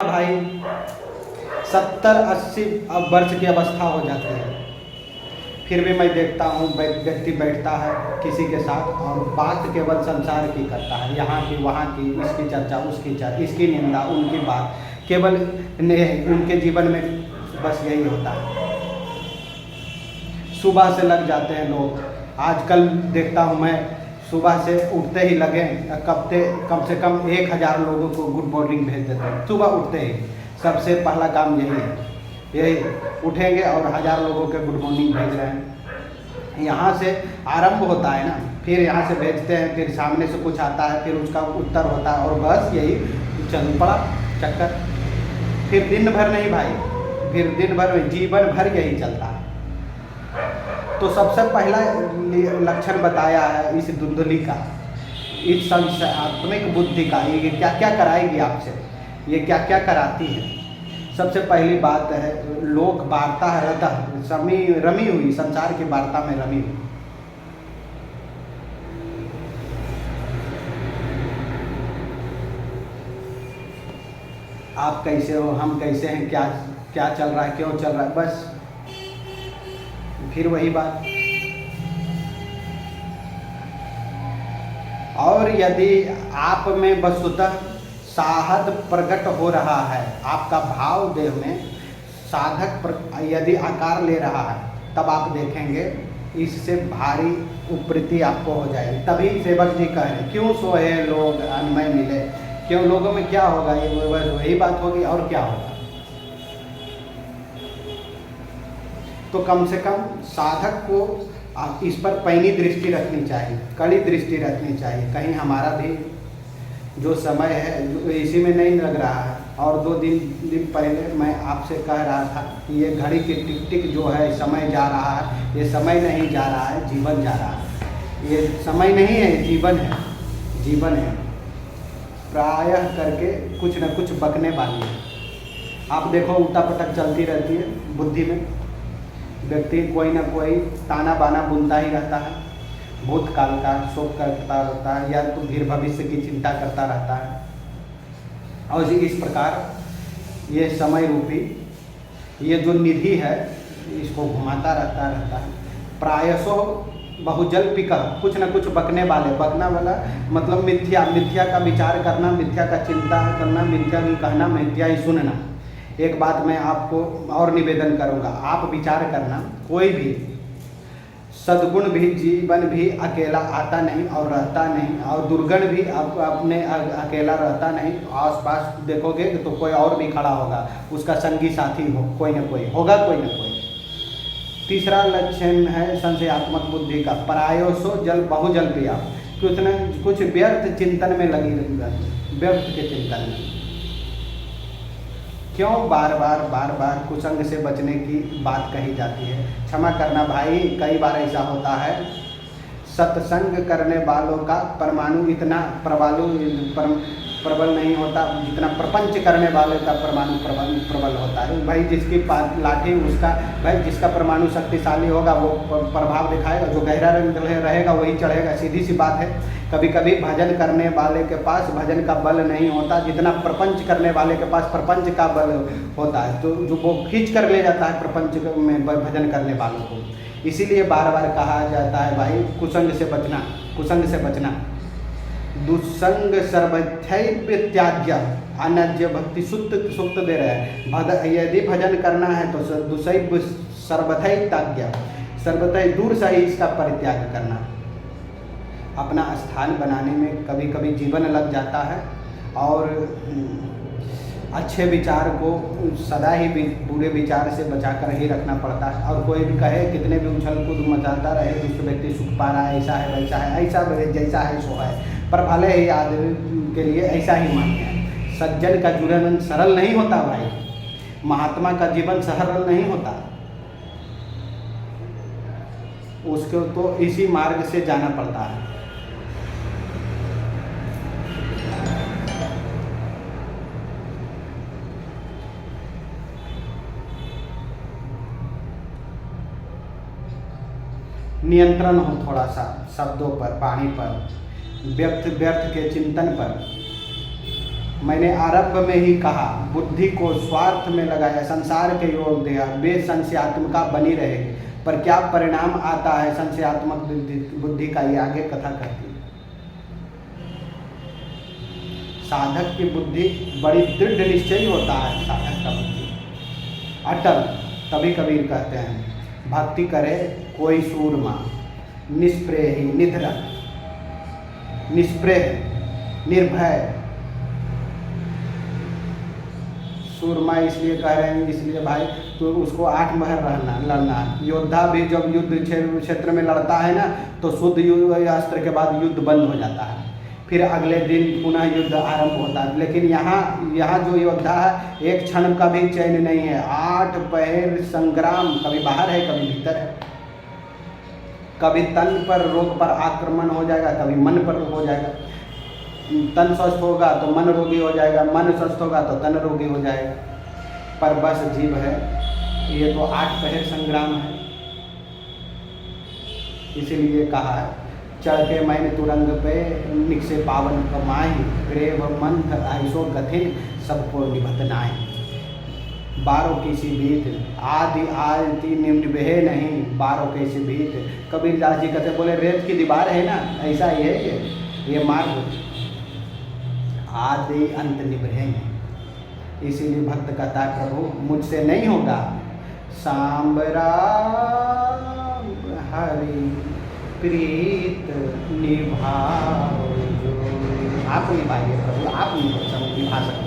भाई 70-80 अब वर्ष की अवस्था हो जाती है, फिर भी मैं देखता हूँ व्यक्ति बैठता है किसी के साथ और बात केवल संसार की करता है, यहाँ की वहाँ की, इसकी चर्चा उसकी चर्चा, इसकी निंदा उनकी बात, केवल उनके जीवन में बस यही होता है। सुबह से लग जाते हैं लोग। आजकल देखता हूँ मैं, सुबह से उठते ही लगे कम से कम 1000 लोगों को गुड मॉर्निंग भेज देते हैं। सुबह उठते ही सबसे पहला काम यही है, यही उठेंगे और 1000 लोगों के गुड मॉर्निंग भेज रहे हैं। यहाँ से आरंभ होता है ना, फिर यहाँ से भेजते हैं, फिर सामने से कुछ आता है, फिर उसका उत्तर होता है और बस यही चल पड़ा चक्कर। फिर दिन भर नहीं भाई, फिर दिन भर जीवन भर यही चलता है। तो सबसे पहला लक्षण बताया है इस धुंधली का, इस संशयात्मक बुद्धि का। ये क्या क्या कराएगी आपसे, ये क्या क्या कराती है। सबसे पहली बात है, लोक वार्ता रहता रमी हुई, संसार की वार्ता में रमी हुई। आप कैसे हो, हम कैसे हैं, क्या क्या चल रहा है, क्यों चल रहा है, बस फिर वही बात। और यदि आप में वस्तुतः साहद प्रकट हो रहा है, आपका भाव देह में साधक यदि आकार ले रहा है, तब आप देखेंगे इससे भारी उपृति आपको हो जाएगी। तभी सेवक जी कह रहे क्यों सोए लोग अनमय मिले, क्यों लोगों में क्या होगा, ये वही बात होगी और क्या होगा। तो कम से कम साधक को इस पर पैनी दृष्टि रखनी चाहिए, कड़ी दृष्टि रखनी चाहिए। कहीं हमारा भी जो समय है इसी में नहीं लग रहा है। और 2 दिन पहले मैं आपसे कह रहा था कि ये घड़ी की टिक टिक जो है, समय जा रहा है, ये समय नहीं जा रहा है, जीवन जा रहा है। ये समय नहीं है, जीवन है, जीवन है। प्रायः करके कुछ न कुछ बकने वाली है। आप देखो उल्टा पटक चलती रहती है बुद्धि में, व्यक्ति कोई ना कोई ताना बाना बुनता ही रहता है, भूतकाल का शोक करता रहता है या तो फिर भविष्य की चिंता करता रहता है। और इस प्रकार ये समय रूपी ये जो निधि है इसको घुमाता रहता है। प्रायशो बहुजल्पिका, कुछ न कुछ बकने वाले, बकना वाला मतलब मिथ्या का विचार करना, मिथ्या का चिंता करना, मिथ्या ही कहना, मिथ्या ही सुनना। एक बात मैं आपको और निवेदन करूंगा, आप विचार करना, कोई भी सद्गुण भी जीवन भी अकेला आता नहीं और रहता नहीं, और दुर्गुण भी अपने अकेला रहता नहीं। आसपास देखोगे तो कोई और भी खड़ा होगा, उसका संगी साथी हो, कोई ना कोई होगा, कोई ना कोई। तीसरा लक्षण है संशयात्मक बुद्धि का, प्रायोसो बहुजल पिया, कुछ न कुछ व्यर्थ चिंतन में लगी रहती, व्यर्थ के चिंतन में। क्यों बार बार कुसंग से बचने की बात कही जाती है। क्षमा करना भाई, कई बार ऐसा होता है, सत्संग करने वालों का परमाणु इतना प्रबल नहीं होता जितना प्रपंच करने वाले का परमाणु प्रबल होता है। भाई जिसकी लाठी उसका, भाई जिसका परमाणु शक्तिशाली होगा वो प्रभाव दिखाएगा, जो गहरा रंग रहेगा वही चढ़ेगा, सीधी सी बात है। कभी कभी भजन करने वाले के पास भजन का बल नहीं होता जितना प्रपंच करने वाले के पास प्रपंच का बल होता है, तो जो वो खींच कर ले जाता है प्रपंच में भजन करने वालों को। इसीलिए बार बार कहा जाता है भाई कुसंग से बचना, कुसंग से बचना। दुसंग सर्वथैव त्याज्य, अनज्य भक्ति सुक्त दे रहे हैं। यदि भजन करना है तो दुसैव सर्वथैव त्याज्य, सर्वथैव दूर से ही इसका परित्याग करना। अपना स्थान बनाने में कभी कभी जीवन लग जाता है और अच्छे विचार को सदा ही बुरे विचार से बचाकर ही रखना पड़ता है। और कोई भी कहे कितने भी उछल कूद मचाता रहे, दूसरे व्यक्ति सुख पा रहा है, ऐसा है वैसा है, ऐसा जैसा है सो है, पर भले ही आदमी के लिए ऐसा ही मान्य है। सज्जन का जीवन सरल नहीं होता भाई, महात्मा का जीवन सरल नहीं होता, उसको तो इसी मार्ग से जाना पड़ता है। नियंत्रण हो थोड़ा सा शब्दों पर, वाणी पर, व्यर्थ के चिंतन पर। मैंने आरंभ में ही कहा, बुद्धि को स्वार्थ में लगाया, संसार के योग दिया, वे संशयात्मिका बनी रहेगी। पर क्या परिणाम आता है संशयात्मक बुद्धि का, ये आगे कथा करती है। साधक की बुद्धि बड़ी दृढ़ निश्चयी होता है, साधक का बुद्धि अटल। तभी कबीर कहते हैं, भक्ति करे कोई सूरमा, निष्प्रेही निधरक, निष्प्रेह निर्भय। सूरमा इसलिए कह रहे हैं, इसलिए भाई तो उसको 8 महीने लड़ना। योद्धा भी जब युद्ध क्षेत्र में लड़ता है ना, तो शुद्ध युद्ध अस्त्र के बाद युद्ध बंद हो जाता है, फिर अगले दिन पुनः युद्ध आरंभ होता है। लेकिन यहाँ जो योद्धा है, एक क्षण का भी चैन नहीं है, 8 पहर संग्राम, कभी बाहर है कभी भीतर है। कभी तन पर रोग पर आक्रमण हो जाएगा, कभी मन पर हो जाएगा। तन स्वस्थ होगा तो मन रोगी हो जाएगा, मन स्वस्थ होगा तो तन रोगी हो जाएगा। पर बस जीव है, ये तो 8 पहर संग्राम है। इसीलिए कहा है, चढ़के मैंने तुरंग पे निकसे पावन कमाई, प्रेम मंथ ऐसो गथिन सबको निभत नाई। 12 की बीत आदि आदि निभे नहीं, 12 कैसी बीत। कबीर दास जी कहते, बोले रेत की दीवार है ना, ऐसा ही है ये मार्ग, आदि अंत निभे नहीं। इसीलिए भक्त कहता है, प्रभु मुझसे नहीं होगा, सांब राम हरि प्रीत निभाओ जो। आप निभाइए प्रभु, आप निभा सकते।